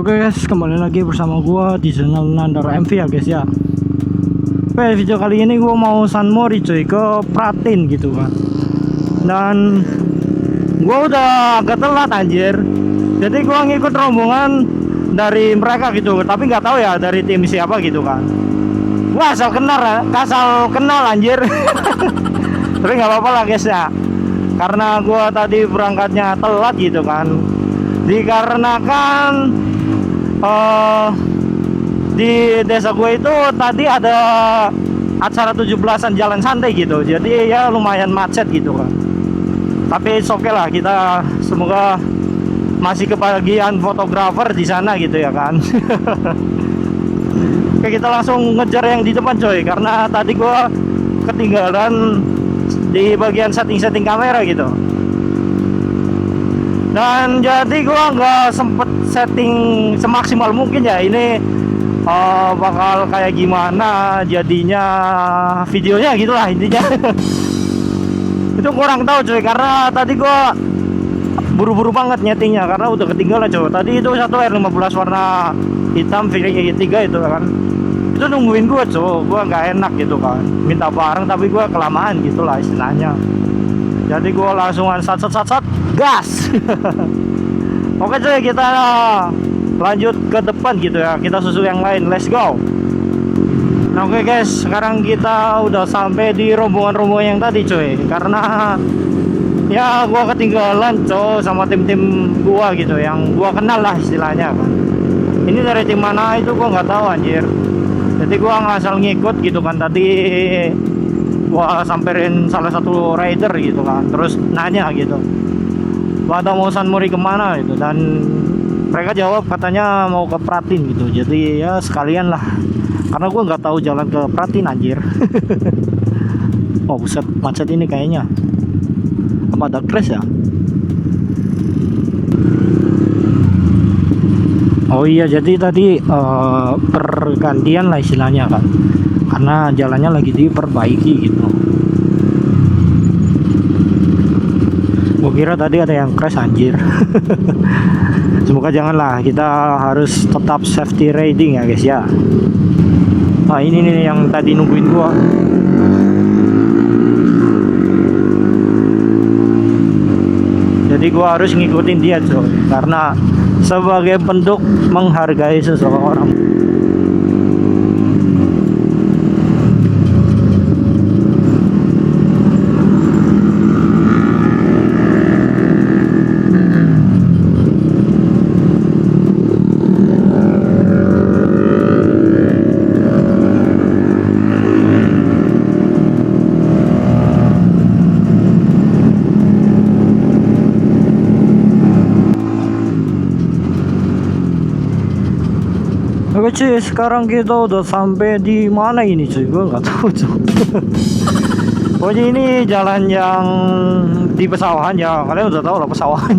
Oke guys, kembali lagi bersama gua di channel Nandar MV ya guys ya. Oke, video kali ini gua mau San Mori cuy, ke Pratin gitu kan. Dan gua udah agak telat anjir. Jadi gua ngikut rombongan dari mereka gitu, tapi nggak tahu ya dari tim siapa gitu kan. Wah, asal kenal anjir. Tapi nggak apa-apa lah guys ya. Karena gua tadi berangkatnya telat gitu kan. Dikarenakan di desa gue itu tadi ada acara 17-an jalan santai gitu, jadi ya lumayan macet gitu kan. Tapi oke lah, kita semoga masih kebagian fotografer di sana gitu ya kan. Oke, kita langsung ngejar yang di depan coy, karena tadi gue ketinggalan di bagian setting kamera gitu. Dan jadi gua nggak sempet setting semaksimal mungkin ya. Ini bakal kayak gimana jadinya videonya gitulah intinya. Itu kurang tahu cuy, karena tadi gua buru-buru banget nyetingnya karena udah ketinggalan cuy. Tadi itu satu R15 warna hitam V3 itu kan, itu nungguin gua cuy. Gua nggak enak gitu kan, minta bareng tapi gua kelamaan gitulah istilahnya. Jadi gua langsung sat gas. Oke cuy, kita lanjut ke depan gitu ya, kita susul yang lain, let's go. Nah, oke guys, sekarang kita udah sampai di rombongan yang tadi cuy, karena ya gua ketinggalan cuy sama tim-tim gua gitu, yang gua kenal lah istilahnya kan. Ini dari tim mana itu gua nggak tahu anjir. Jadi gua ngasal ngikut gitu kan. Tadi gua samperin salah satu rider gitu kan, terus nanya gitu, pada mau San Mori kemana gitu, dan mereka jawab katanya mau ke Pratin gitu. Jadi ya sekalian lah, karena gue nggak tahu jalan ke Pratin anjir. Oh buset, macet ini kayaknya. Apa ada crash ya? Oh iya, jadi tadi pergantian lah istilahnya kan, karena jalannya lagi diperbaiki gitu. Gue kira tadi ada yang crash anjir. Semoga janganlah, kita harus tetap safety riding ya guys ya. Nah ini nih yang tadi nungguin gua. Jadi gua harus ngikutin dia coy, karena sebagai bentuk menghargai seseorang. Oke cuy, sekarang kita udah sampai di mana ini cuy? Gue nggak tahu cuy. Pokoknya ini jalan yang di pesawahan ya, kalian udah tahu lah pesawahan.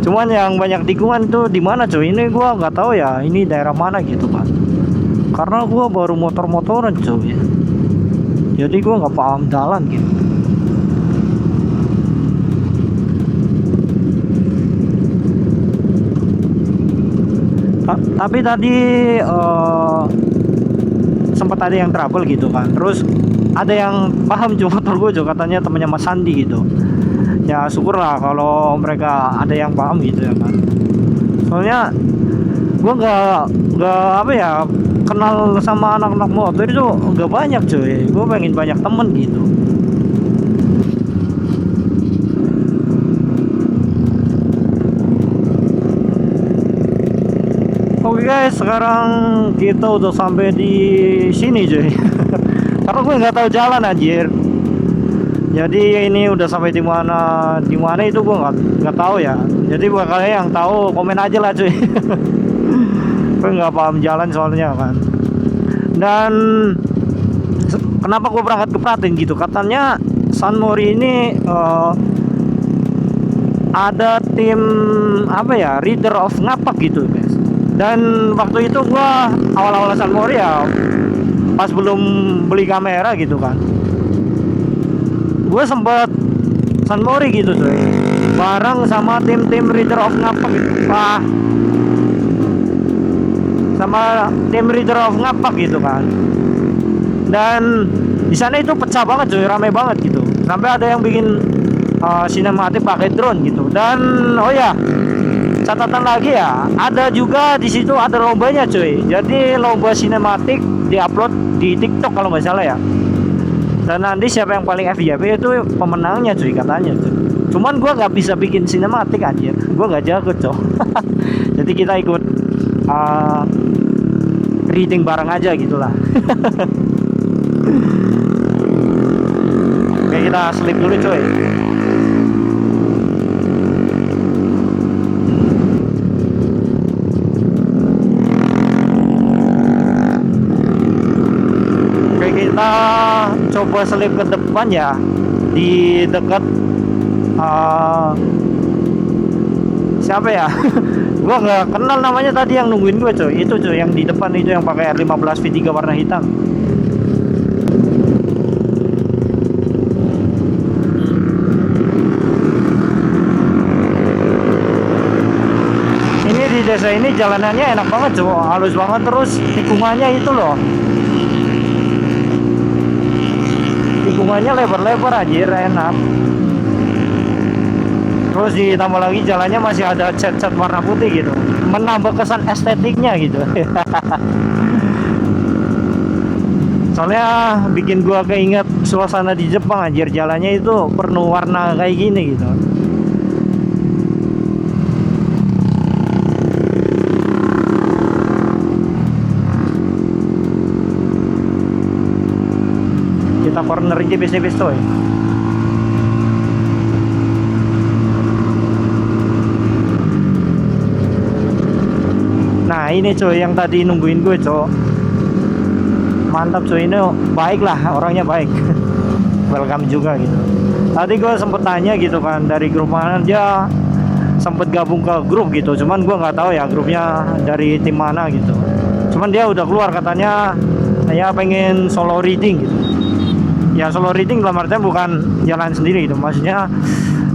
Cuman yang banyak tikungan itu di mana cuy? Ini gue nggak tahu ya, ini daerah mana gitu kan? Karena gue baru motor-motoran cuy. Jadi gue nggak paham jalan gitu. Tapi tadi sempat ada yang trouble gitu kan, terus ada yang paham cuma motor gue juga, katanya temannya Mas Sandi gitu. Ya syukurlah kalau mereka ada yang paham gitu ya kan. Soalnya gue nggak apa ya, kenal sama anak-anak motor itu nggak banyak cuy. Gue pengen banyak temen gitu. Oke guys, sekarang kita udah sampai di sini cuy. Karena gue nggak tahu jalan anjir. Jadi ini udah sampai di mana itu gue nggak tahu ya. Jadi buat kalian yang tahu komen aja lah cuy. Gue nggak paham jalan soalnya kan. Dan kenapa gue berangkat ke Pratin gitu? Katanya San Mori ini ada tim apa ya, Reader of Ngapak gitu guys. Dan waktu itu gua awal-awal San Mori ya, pas belum beli kamera gitu kan, gue sempet San Mori gitu tuh bareng sama tim Reader of Ngapak gitu. Wah, sama tim Reader of Ngapak gitu kan. Dan di sana itu pecah banget cuy, rame banget gitu. Sampai ada yang bikin sinematik pakai drone gitu. Dan oh ya, catatan lagi ya, ada juga di situ ada lombanya cuy. Jadi lomba sinematik diupload di TikTok kalau nggak salah ya. Dan nanti siapa yang paling FYP itu pemenangnya cuy katanya cuy. Cuman gua nggak bisa bikin sinematik anjir, gua nggak jago cuy. Jadi kita ikut reading bareng aja gitulah. Oke, kita sleep dulu cuy. Oke, kita coba selip ke depan ya, di dekat siapa ya? Gua nggak kenal namanya tadi yang nungguin gue cuy. Itu cuy yang di depan itu yang pakai R15 V3 warna hitam. Ini di desa ini jalanannya enak banget cuy, halus banget, terus tikungannya itu loh. Tikungannya lebar-lebar anjir, enak. Terus ditambah lagi jalannya masih ada cat-cat warna putih gitu, menambah kesan estetiknya gitu. Soalnya bikin gua keinget suasana di Jepang anjir, jalannya itu penuh warna kayak gini gitu. Kita corner aja bis-bis tuh. Nah ini cuy yang tadi nungguin gue cuy, mantap cuy, ini baik lah, orangnya baik. Welcome juga gitu. Tadi gue sempet tanya gitu kan dari grup mana, dia sempet gabung ke grup gitu, cuman gue nggak tahu ya grupnya dari tim mana gitu. Cuman dia udah keluar katanya saya pengen solo reading gitu. Ya solo reading dalam artinya bukan jalan sendiri gitu, maksudnya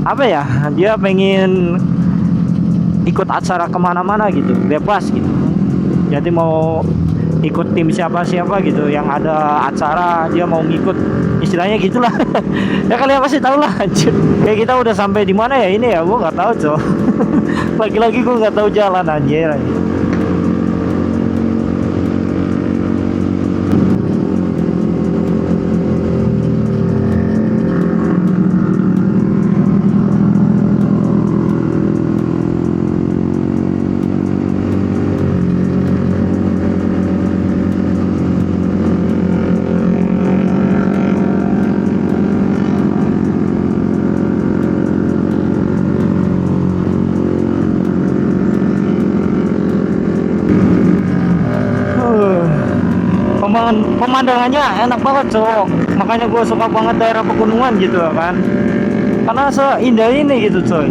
apa ya, dia pengen ikut acara kemana-mana gitu, bebas gitu. Jadi mau ikut tim siapa-siapa gitu yang ada acara, dia mau ngikut, istilahnya gitulah. Ya kalian pasti tahu lah. Kayak kita udah sampai di mana ya ini ya, gua nggak tahu coy. Lagi-lagi gua nggak tahu jalan anjir. Pemandangannya enak banget cowok, makanya gue suka banget daerah pegunungan gitu kan, karena seindah ini gitu coy.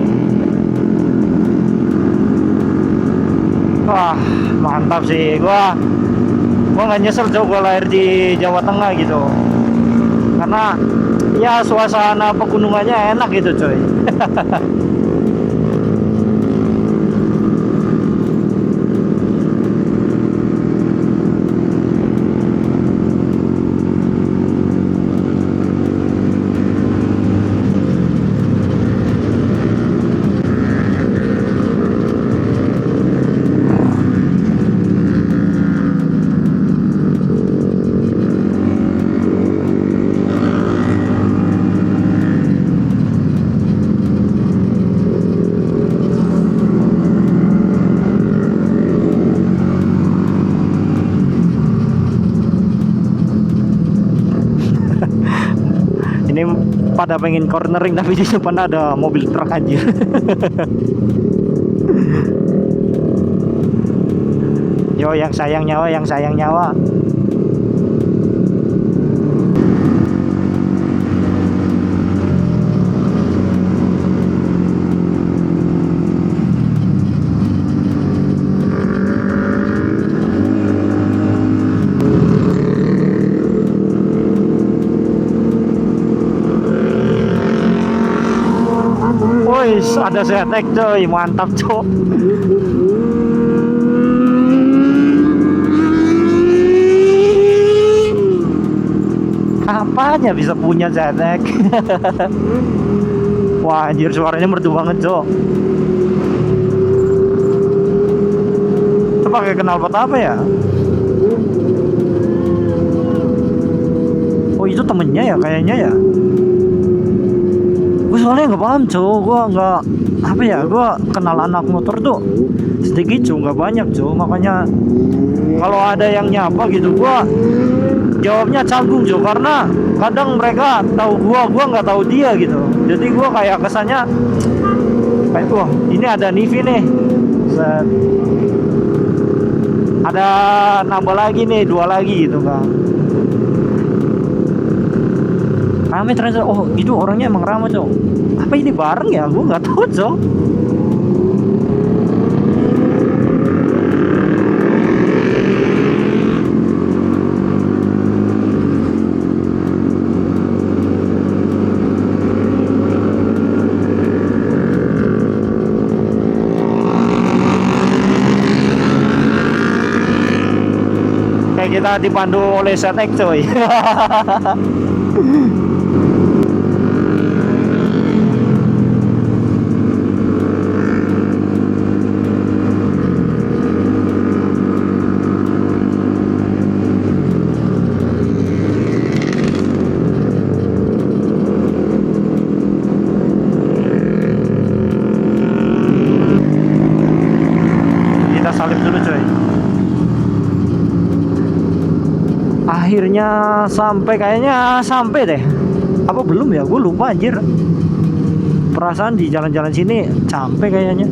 Wah mantap sih, gua nggak nyesel cowok gue lahir di Jawa Tengah gitu, karena ya suasana pegunungannya enak gitu coy. Ini pada pengen cornering tapi di depan ada mobil truk anjir. Yo yang sayang nyawa, yang sayang nyawa. Wis, ada setek coy, mantap cok. Makanya bisa punya ZX. Wah anjir, suaranya merdu banget cok. Itu pakai knalpot apa ya? Oh itu temennya ya kayaknya ya. Gue soalnya nggak paham cok. Gue nggak apa ya, gue kenal anak motor tuh sedikit cok, nggak banyak cok. Makanya kalau ada yang nyapa gitu gue jawabnya canggung cok, karena kadang mereka tahu gue nggak tahu dia gitu. Jadi gue kayak kesannya kayak wah ini ada Nivi nih. Set. Ada nambah lagi nih, 2 lagi gitu kan. Rame ternyata. Oh itu orangnya emang ramai cok. Apa ini bareng ya, gue nggak tahu cok. Kayak kita dipandu oleh ZX coy. Kita salip dulu coy. Akhirnya sampai, kayaknya sampai deh. Apa belum ya? Gue lupa anjir. Perasaan di jalan-jalan sini sampai kayaknya.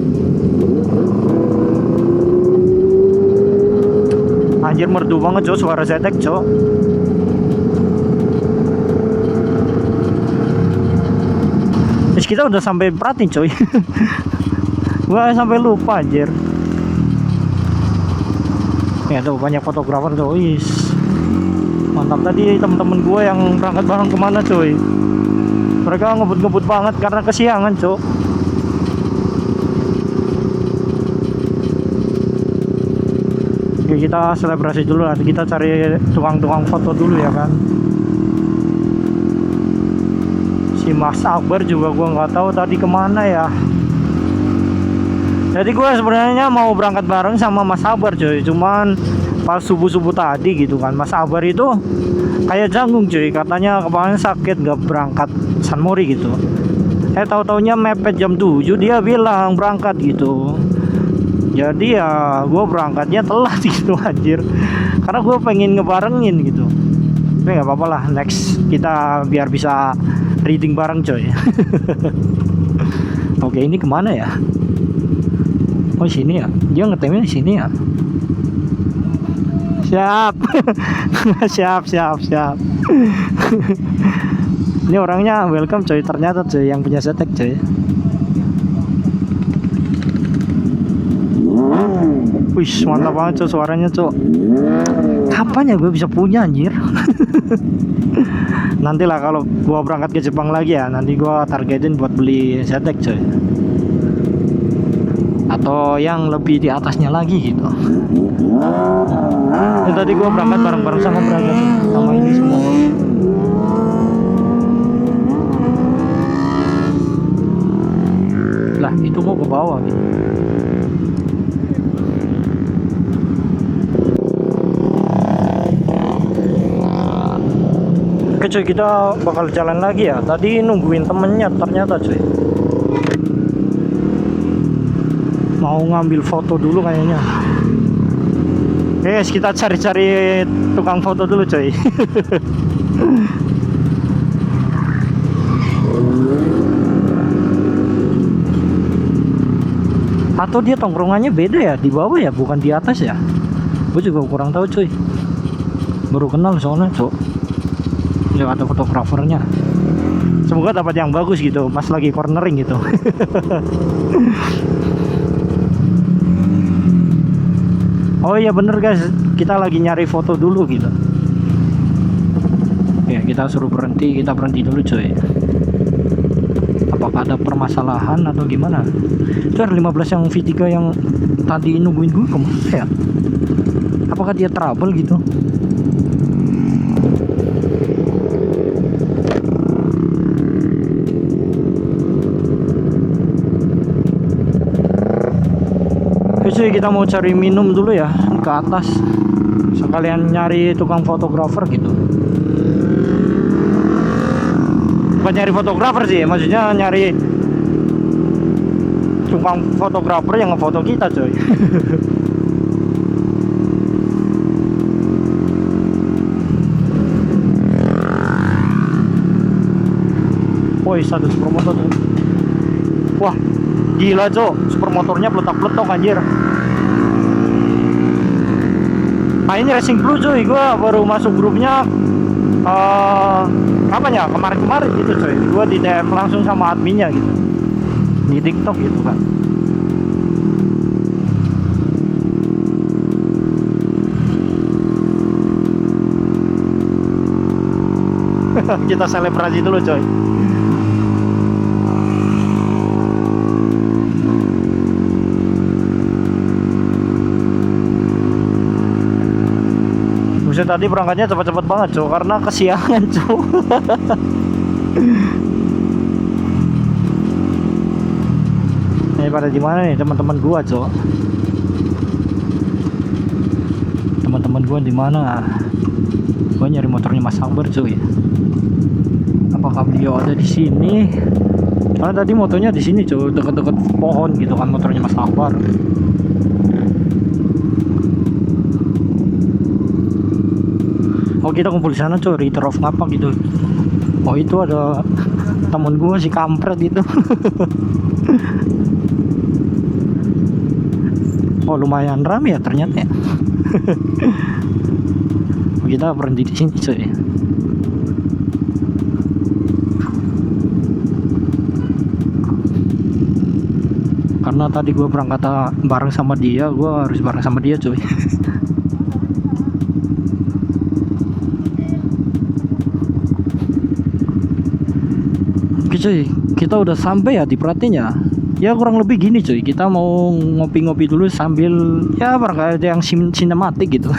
Anjir merdu banget cok suara ZX cok. Terus kita udah sampai Pratin coy. Gua sampai lupa anjir. Ya tuh banyak fotografer tuh. Wis. Mantap, tadi temen-temen gue yang berangkat bareng kemana coy. Mereka ngebut-ngebut banget karena kesiangan cok. Oke kita selebrasi dulu, nanti kita cari tukang-tukang foto dulu ya kan. Si Mas Akbar juga gue nggak tahu tadi kemana ya. Jadi gue sebenarnya mau berangkat bareng sama Mas Akbar coy, cuman pas subuh-subuh tadi gitu kan, Mas Akbar itu kayak janggung cuy, katanya kemarin sakit gak berangkat San Mori gitu. Tahu-taunya mepet jam 7 dia bilang berangkat gitu. Jadi ya gue berangkatnya telat gitu anjir, karena gue pengen ngebarengin gitu. Tapi nggak apa-apa lah, next kita biar bisa reading bareng coy. Oke ini kemana ya? Oh sini ya, dia ngetemnya di sini ya. Siap. siap. Ini orangnya welcome coy, ternyata coy yang punya ZX coy. Wih mantap banget coy suaranya coy. Kapan ya gue bisa punya anjir? Nantilah kalau gue berangkat ke Jepang lagi ya, nanti gue targetin buat beli ZX coy, atau yang lebih di atasnya lagi gitu. Ya, tadi gua berangkat bareng-bareng sama berangkat sama ini semua. Lah itu mau ke bawah gitu. Oke cuy, kita bakal jalan lagi ya. Tadi nungguin temennya ternyata cuy. Mau ngambil foto dulu kayaknya. Guys, kita cari-cari tukang foto dulu coy. Atau dia tongkrongannya beda ya, di bawah ya, bukan di atas ya. Gue juga kurang tahu coy. Baru kenal soalnya coy. Nggak ada fotografernya. Semoga dapat yang bagus gitu, pas lagi cornering gitu. Oh iya bener guys, kita lagi nyari foto dulu gitu. Ya kita suruh berhenti, kita berhenti dulu coy. Apakah ada permasalahan atau gimana? Itu R15 yang V3 yang tadi nungguin gue kemana ya? Apakah dia trouble gitu? cuy, kita mau cari minum dulu ya ke atas, sekalian nyari tukang fotografer gitu. Bukan nyari fotografer sih, maksudnya nyari tukang fotografer yang ngefoto kita coy. Woi, satu supermotor tuh. Wah, gila cok, supermotornya peletak-peletok anjir. Nah ini Racing Blue cuy, gua baru masuk grupnya kapan ya, kemarin-kemarin gitu coy. Gua di DM langsung sama adminnya gitu di TikTok gitu kan. Kita selebrasi dulu coy. Buset, tadi berangkatnya cepet-cepet banget cuy, karena kesiangan cuy. Ini pada di mana nih teman-teman gua cuy? Teman-teman gua di mana? Gua nyari motornya Mas Akbar cuy. Apakah beliau ada di sini? Karena tadi motornya di sini cuy, deket-deket pohon gitu kan motornya Mas Akbar. Oh kita kumpul di sana cuy, Ritter of Ngapak gitu. Oh itu ada temen gua si kampret itu. Oh lumayan rame ya ternyata ya. Kita berhenti di sini cuy. Karena tadi gua berangkat bareng sama dia, gua harus bareng sama dia cuy. Cuy, kita udah sampai ya di Pratinnya. Ya kurang lebih gini cuy, kita mau ngopi-ngopi dulu sambil ya barangkali ada yang sinematik gitu.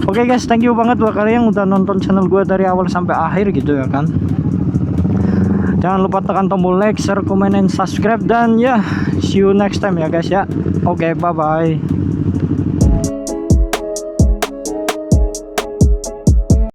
Oke guys, thank you banget buat kalian yang udah nonton channel gue dari awal sampai akhir gitu ya kan. Jangan lupa tekan tombol like, share, comment, and subscribe. Dan ya, see you next time ya guys ya. Oke, bye bye.